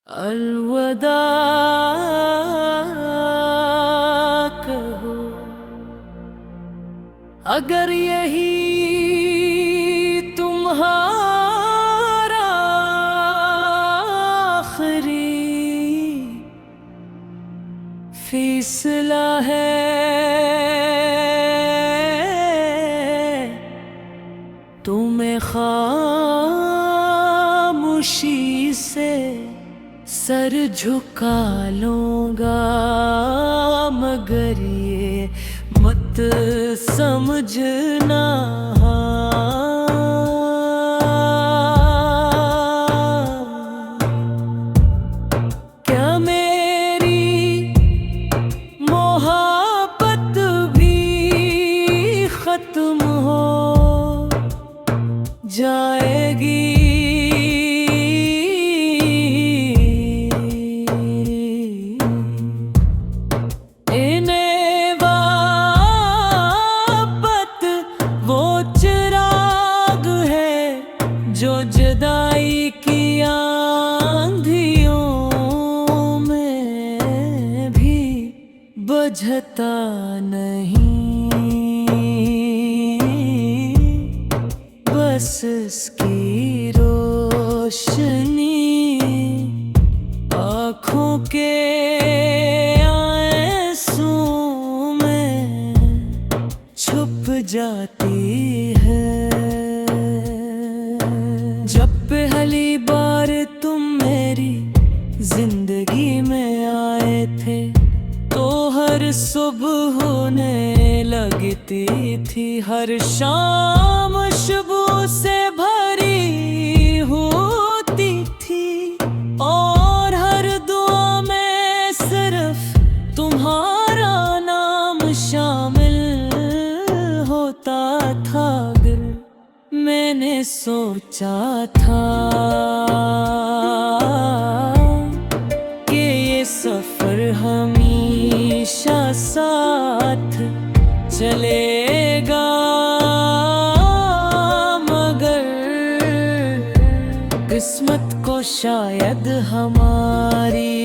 अलविदा कहो अगर यही तुम्हारा आखिरी फैसला है तो मैं खामोशी से सर झुका लूंगा, मगर ये मत समझना क्या मेरी मोहब्बत भी खत्म हो जाएगी। जो जुदाई की आंधियों में भी बुझता नहीं, बस इसकी रोशनी आँखों के आंसुओं में छुप जाती है। जब पहली बार तुम मेरी जिंदगी में आए थे तो हर सुबह होने लगती थी, हर शाम खुशबू से भरी होती थी और हर दुआ में सिर्फ तुम्हारा नाम शामिल होता था। मैंने सोचा था कि ये सफर हमेशा साथ चलेगा, मगर किस्मत को शायद हमारी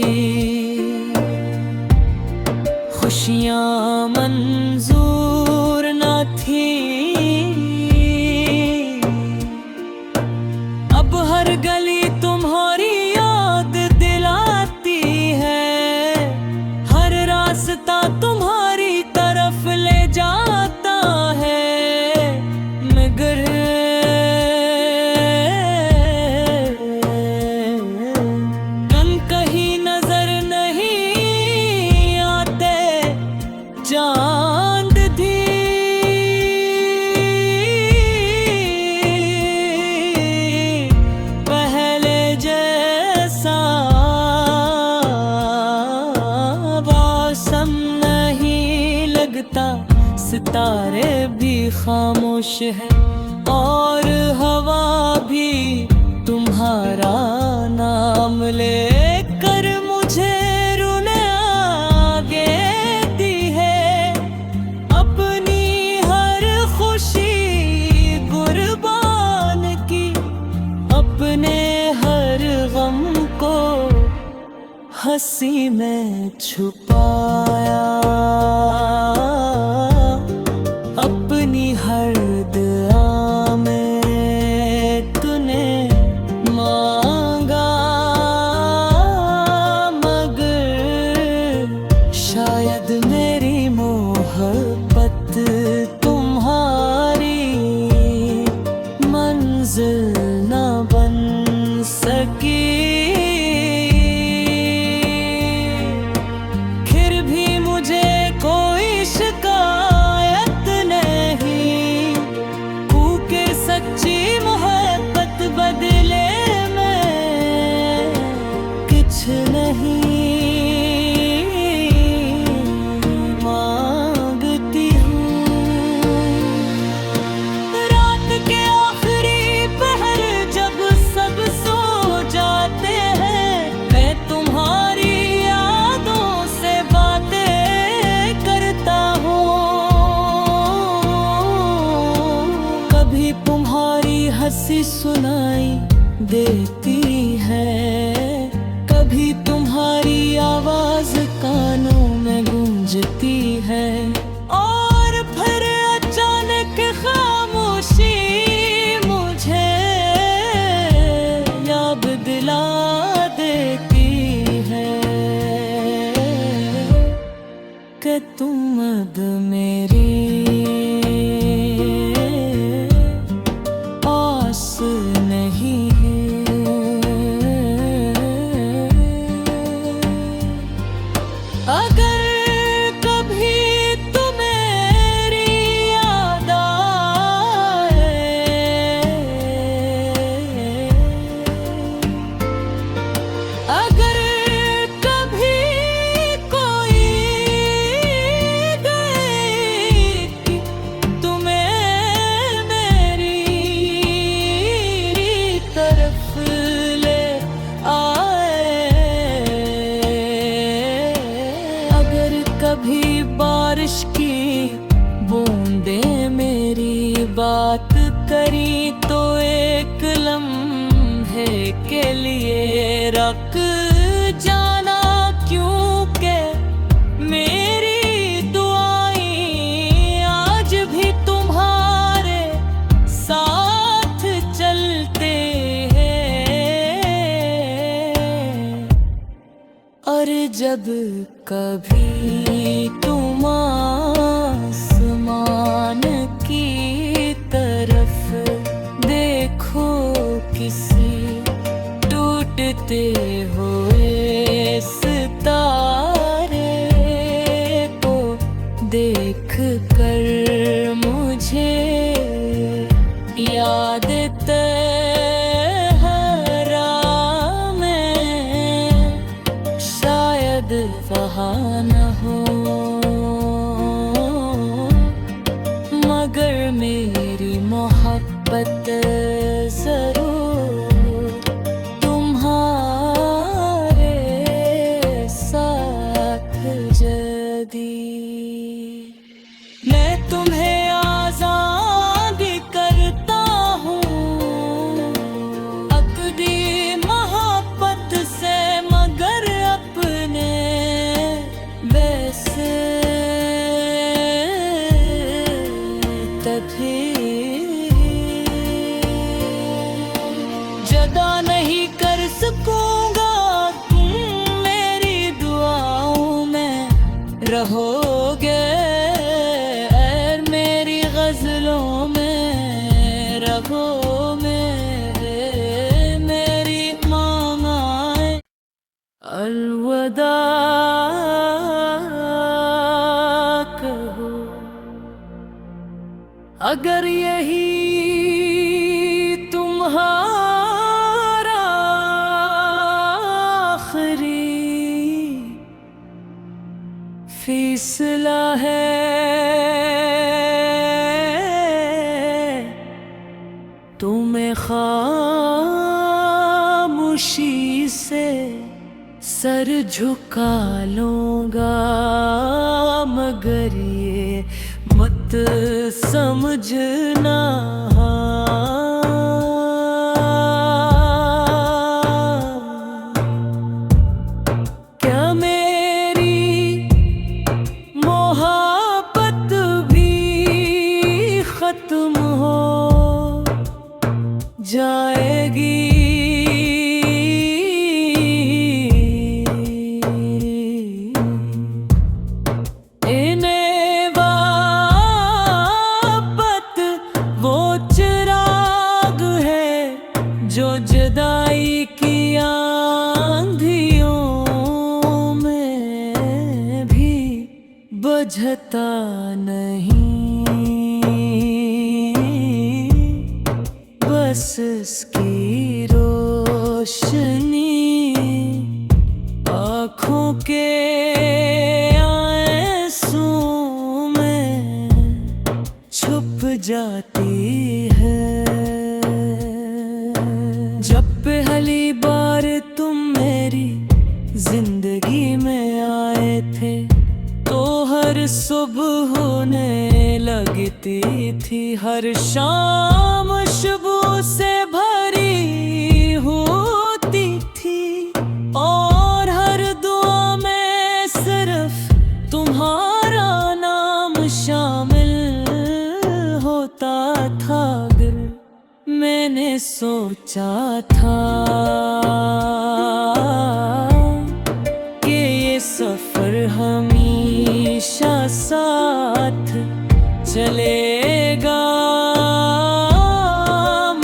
खुशियाँ मंजूर न थी। हर गली तुम्हारी याद दिलाती है, हर रास्ता तुम्हारी तरफ ले जाता है, मगर कन कहीं नजर नहीं आते चांद भी सितारे भी खामोश है और हवा भी तुम्हारा नाम लेकर मुझे रोने आगे दी है। अपनी हर खुशी कुर्बान की, अपने हर गम को हंसी में छुपाया, अपनी हर दुआ में तूने मांगा, मगर शायद मेरी मोहब्बत तुम्हारी मंजिल न बन सकी। फिर भी मुझे कोई शिकायत नहीं, क्योंकि सच्ची मोहब्बत बदले में कुछ नहीं मांगती हूँ। रात के आखिरी पहर जब सब सो जाते हैं, मैं तुम्हारी यादों से बातें करता हूँ। कभी तुम्हारी हंसी सुनाई देती है, कभी बारिश की बूंदें मेरी बात करी तो एक लम्हे के लिए रख जाना, क्योंकि मेरी दुआएं आज भी तुम्हारे साथ चलते हैं। और जब कभी तुम आसमान की तरफ देखो किसी टूटते हुए सितारे को, देख कर मुझे याद तेरा में शायद वहाँ न हो, मगर मेरी मोहब्बत जरूर तुम्हारे साथ जदी। मैं तुम्हें आजाद करता हूँ अकदी मोहब्बत से, मगर अपने वैसे तभी जदा नहीं कर सकूंगा। तुम मेरी दुआओं में रहोगे, और मेरी गजलों में रहो, मेरी मांगाएं अलविदा कहो। अगर यही तुम्हारा आखिरी फैसला है तो मैं खामोशी से सर झुका लूंगा, मगर ये मत समझना क्या मेरी मोहब्बत भी खत्म हो जाएगी। जो जुदाई की आंधियों में भी बुझता नहीं, बस इसकी रोशनी आँखों के आंसू में छुप जाती है। जब पहली बार तुम मेरी जिंदगी में आए थे तो हर सुबह होने लगती थी, हर शाम खुशबू से भरी होती थी, और हर दुआ में सिर्फ तुम्हारा नाम शामिल होता था। दिल मैंने सोचा था कि ये सफर हमेशा साथ चलेगा,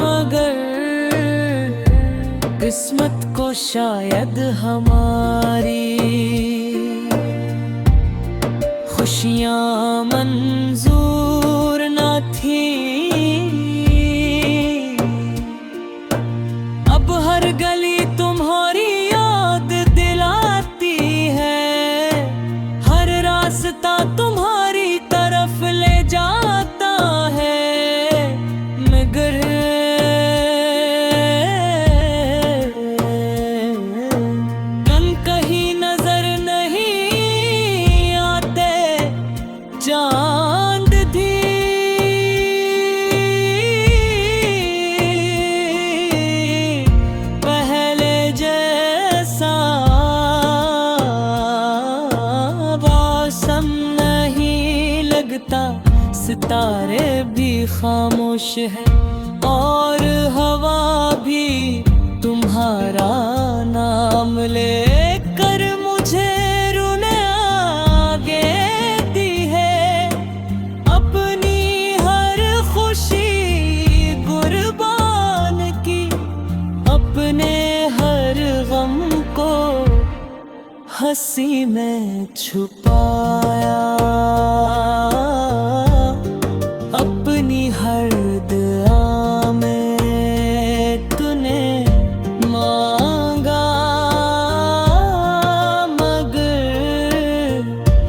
मगर किस्मत को शायद हमारी खुशियाँ मंजूर न थी। अब हर गली तुम्हारी याद दिलाती है, हर रास्ता तुम्हारी तरफ ले जाता है, मगर कहीं नजर नहीं आते तारे भी खामोश है और हवा भी तुम्हारा नाम लेकर मुझे रुने आगे दी है। अपनी हर खुशी कुर्बान की, अपने हर गम को हंसी में छुपाया। अपनी हर दुआ में तूने मांगा, मगर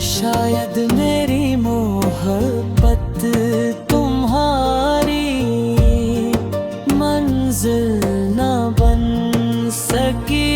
शायद मेरी मोहब्बत तुम्हारी मंजिल न बन सकी।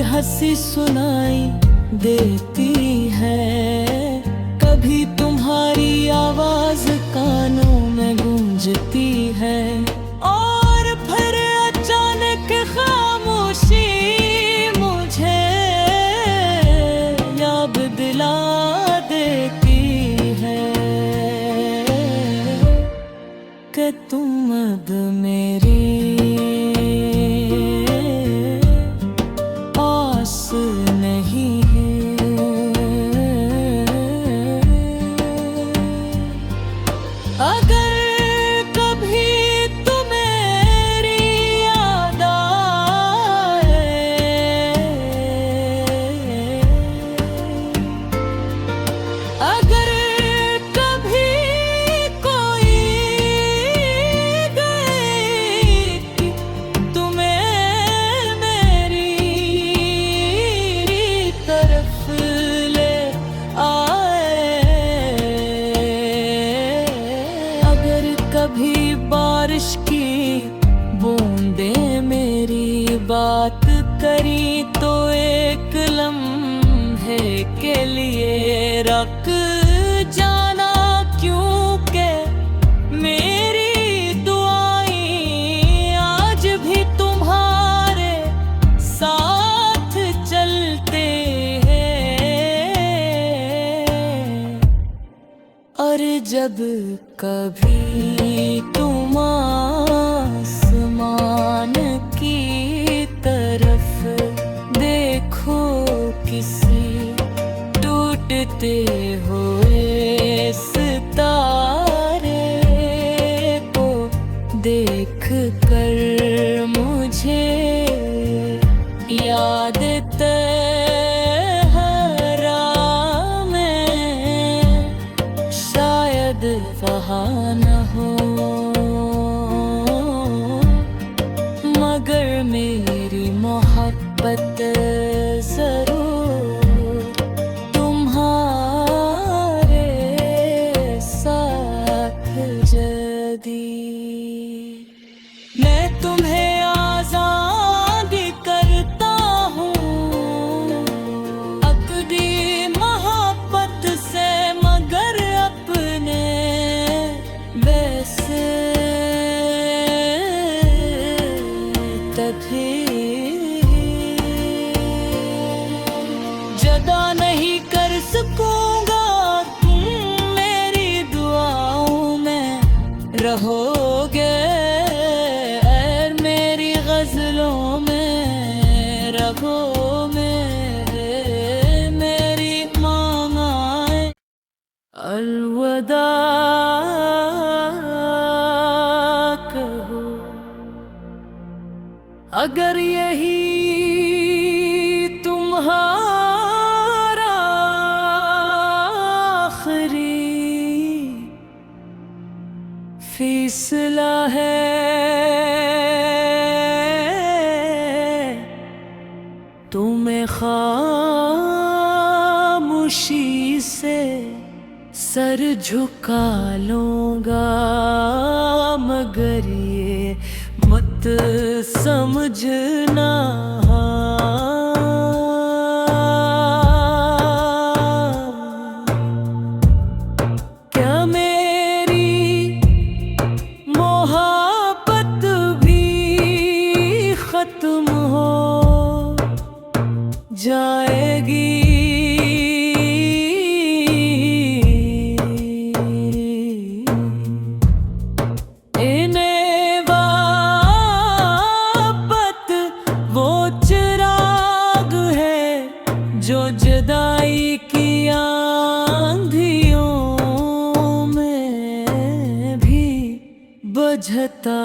हंसी सुनाई देती है, कभी तुम्हारी आवाज कानों में गूंजती है, और फिर अचानक खामोशी मुझे याद दिला देती है कि तुम अब मेरी नहीं है। अगर कभी तुम्हें याद आए, अगर कभी कोई गई तुम्हें मेरी तरफ ले आए, अगर कभी बारिश की बूंदें मेरी बात करी तो एक लम्हे के लिए रख जाना, क्योंकि मेरी दुआएं आज भी तुम्हारे साथ चलते हैं। और जब कभी तुम आसमान की तरफ देखो किसी टूटते हुए सितारे को देख कर मुझे याद वहाँ न हो, मगर मेरी मोहब्बत जरूर तुम्हारे साथ जदी। मैं तुम्हें आज़ादी करता हूँ अकदी मोहब्बत से, मगर अपने वैसे तभी जदा नहीं कर सकूंगा। तुम मेरी दुआओं में रहोगे, ऐ मेरी गजलों में रखो मेरी मांगाएं। अलविदा कहो अगर यही तुम्हारा आखिरी फैसला है। से सर झुका लूंगा, मगर ये मत समझना क्या मेरी मोहब्बत भी खत्म हो जाएगी। इन्हें वापत वो चिराग है जो जुदाई की आंधियों में भी बुझता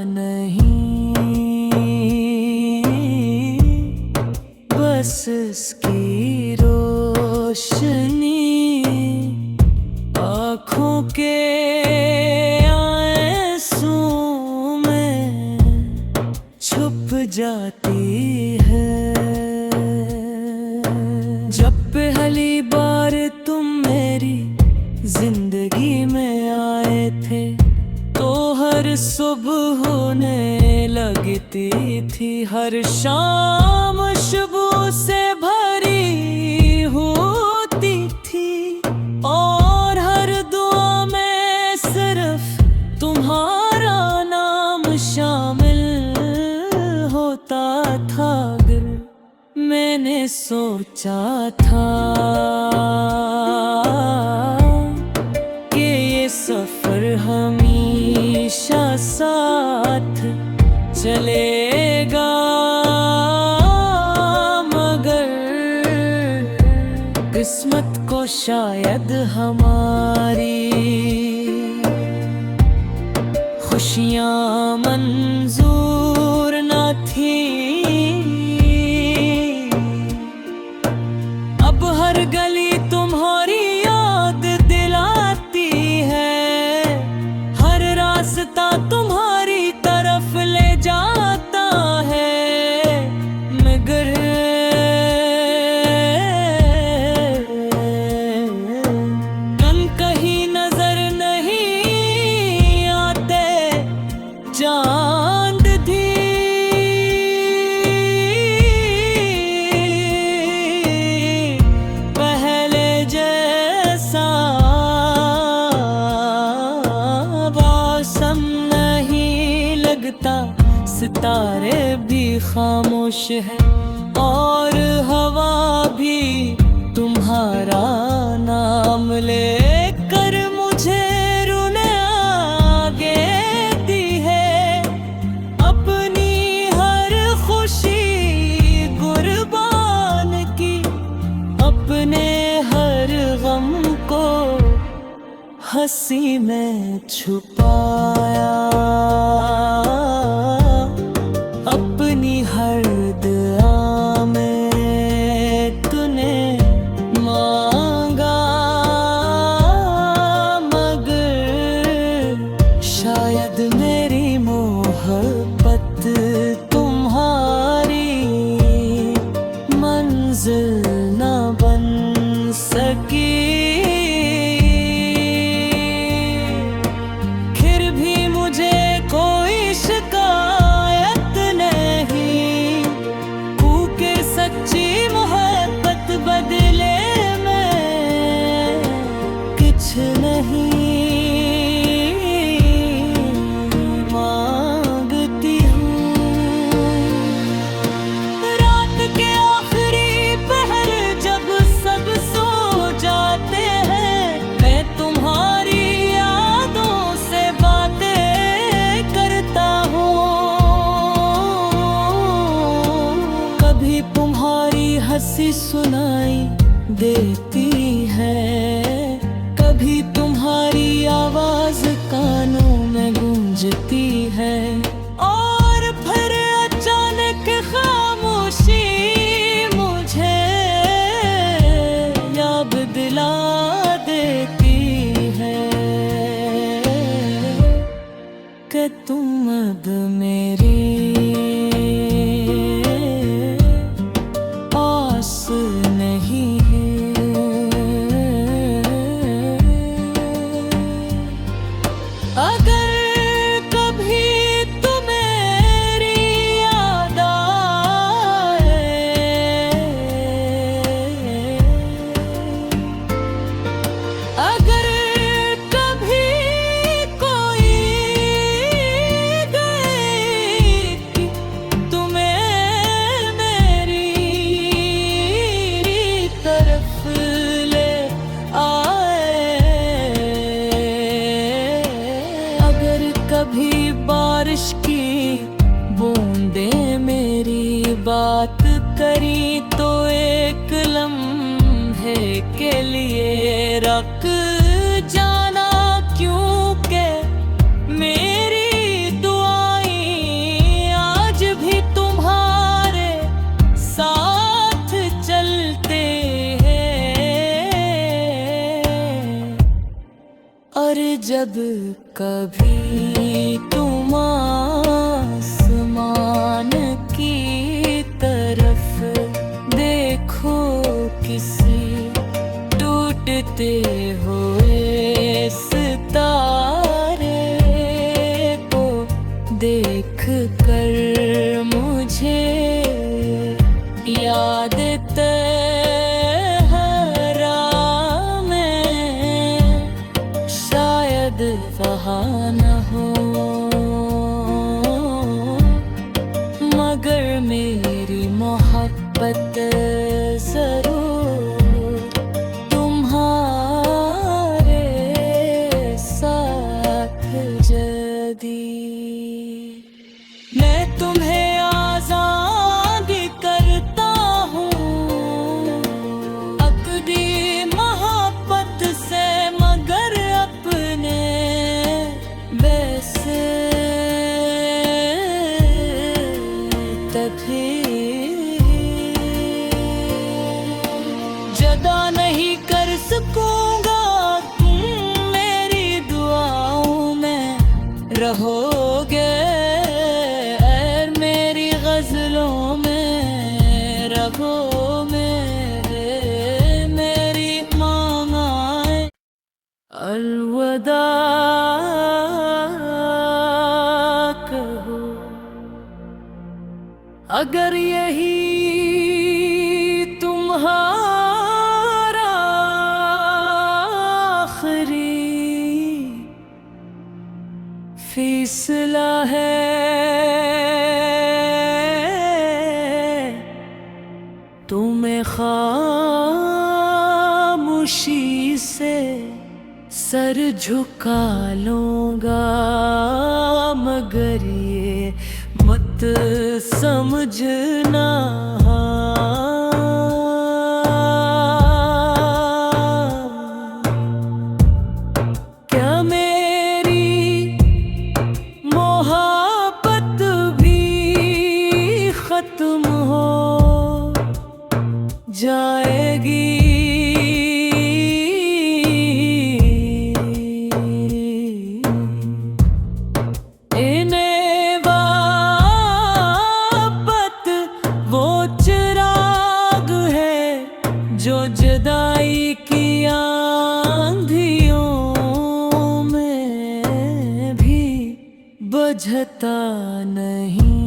नहीं, बस इसकी रोशनी आँखों के आंसुओं में छुप जाती है। जब पहली बार तुम मेरी जिंदगी में आए थे तो हर सुबह होने लगती थी, हर शाम खुशबू से भरी होती थी और हर दुआ में सिर्फ तुम्हारा नाम शामिल होता था। अगर मैंने सोचा था कि ये सफर हमेशा साथ चलेगा, मगर किस्मत को शायद हमारी खुशियाँ मंजूर न थी। अब हर गली तुम्हारी याद दिलाती है, हर रास्ता तुम्हारी तरफ ले जाता है, मगर कन कहीं नजर नहीं आते चांद भी पहले जैसा मौसम नहीं लगता, सितारे भी खामोश है और हवा भी तुम्हारा नाम लेकर मुझे रोने आगे दी है। अपनी हर खुशी कुर्बान की, अपने हर गम को हंसी में छुपाया, अपनी हर दुआ में तूने मांगा, मगर शायद मेरी मोहब्बत तुम्हारी मंजिल न बन सकी। फिर भी मुझे कोई शिकायत नहीं, क्योंकि सच्ची मोहब्बत बदले में कुछ नहीं मांगती हूँ। रात के आखिरी पहर जब सब सो जाते हैं, मैं तुम्हारी यादों से बातें करता हूँ। कभी तुम्हारी हंसी सुनाई देती है, कभी तुम्हारी आवाज कानों में गूंजती है, और फिर अचानक खामोशी मुझे याद दिला देती है कि तुम अब मेरी आस नहीं है। अगर कभी कोई गई तुम्हें मेरी तरफ ले आए, अगर कभी बारिश की बूंदें मेरी बात करी तो एक लम्हे के लिए रख जाना, क्योंकि मेरी दुआएं आज भी तुम्हारे साथ चलते हैं। और जब कभी तुम आसमान की तरफ देखो किसी टूटते हुए सितारे को देख कर मुझे याद तेरा में शायद वहाँ न हो, मगर मेरी मोहब्बत जरूर तुम्हारे साथ जदी। मैं तुम्हें आज़ादी करता हूँ अकदी मोहब्बत से, मगर अपने वैसे तभी जदा नहीं कर सकूंगा, तुम मेरी दुआओं में रहोगे, और मेरी गजलों में रहो मेरी मांगाएं। अलविदा कहो अगर यही तुम्हारा आखिरी फैसला है, तो मैं खामोशी से सर झुका लूंगा, मगर ये मत समझना क्या मेरी मोहब्बत भी खत्म हो जाएगी। जो जुदाई की आंधियों में भी बुझता नहीं,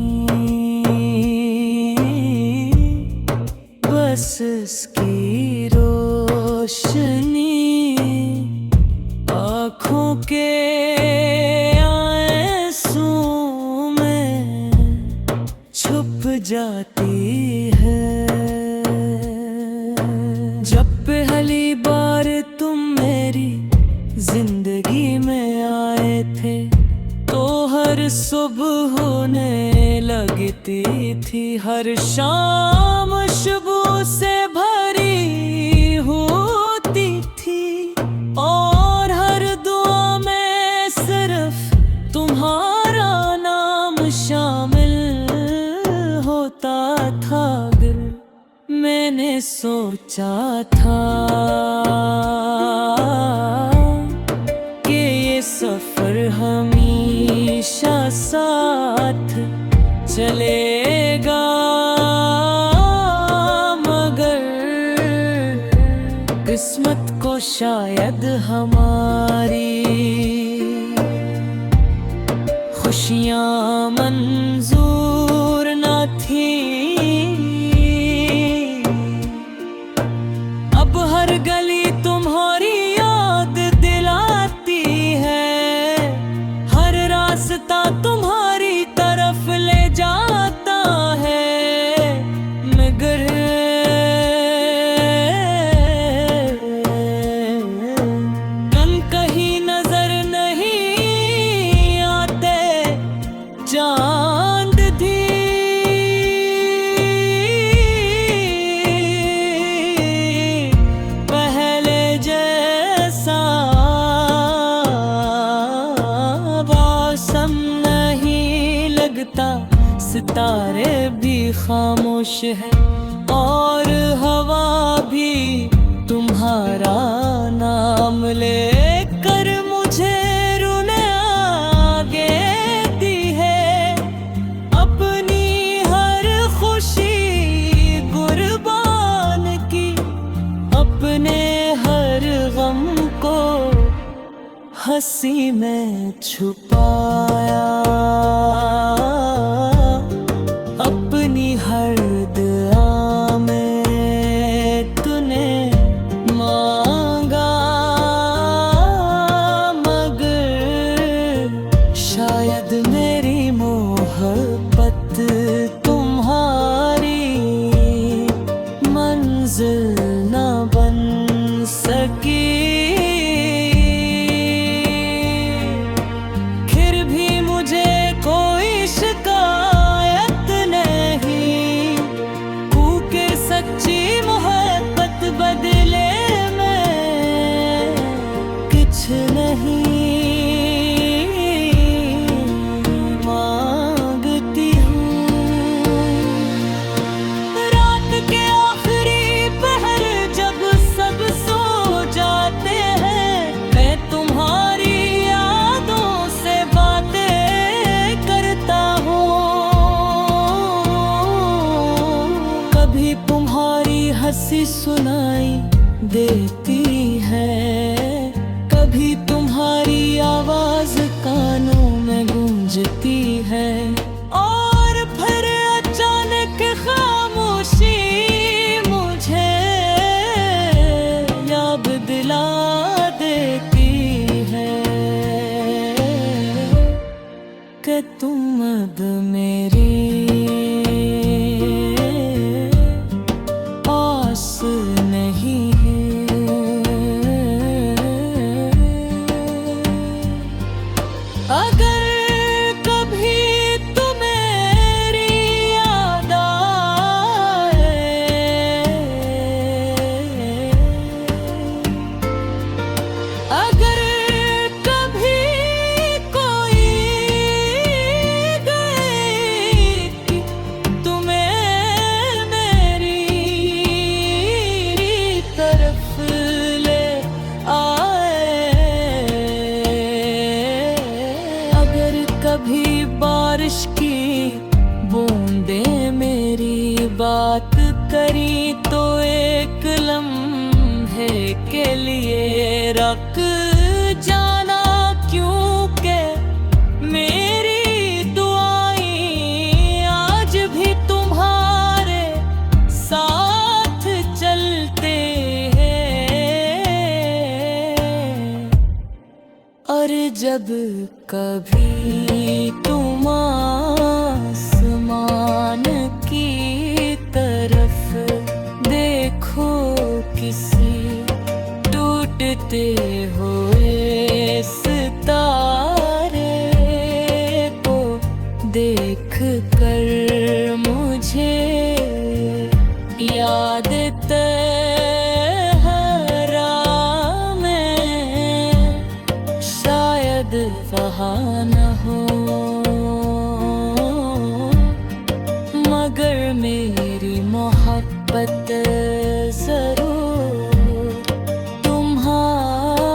बस इसकी रोशनी आँखों के आंसू में छुप जाती है। जब पहली बार तुम मेरी जिंदगी में आए थे तो हर सुबह होने लगती थी, हर शाम खुशबू से भरी होती थी, और हर दुआ में सिर्फ तुम्हारा नाम शामिल होता था। दिल मैंने सोचा था कि ये सफर हमेशा साथ चलेगा, मगर किस्मत को शायद हमारी खुशियाँ मंजूर न थी। अब हर गली तुम्हारी याद तारे भी खामोश है और हवा भी तुम्हारा नाम लेकर मुझे रुने आगे दी है। अपनी हर खुशी कुर्बान की, अपने हर गम को हंसी में छुपाया। अपनी हर दुआ में तूने मांगा, मगर शायद मेरी मोहब्बत तुम्हारी मंजिल न बन सकी। हंसी सुनाई देती है, कभी तुम्हारी आवाज कानों में गूंजती है, और फिर अचानक खामोशी मुझे याद दिला देती है कि तुम अब मेरी नहीं अगर कभी तुम्हें याद आए, अगर कभी कोई गई तुम्हें मेरी तरफ ले आए, अगर कभी बारिश की बूंदें मेरी बात करी तो एक लम्हे के लिए रख जाना, क्योंकि मेरी दुआएं आज भी तुम्हारे साथ चलते और जब कभी तुम आसमान की तरफ देखो किसी टूटते हुए सितारे को देख कर मुझे याद वहाँ न हो, मगर मेरी मोहब्बत जरूर तुम्हारे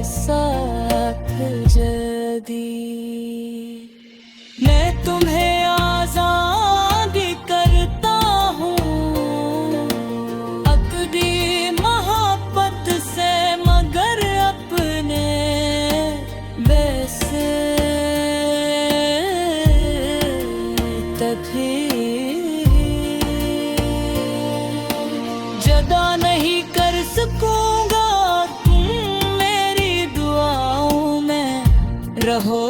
साथ जदी। मैं तुम्हें आज़ादी करता हूँ अकदी मोहब्बत से, मगर अपने वैसे तभी जदा नहीं कर सकूंगा, तुम मेरी दुआओं में रहो।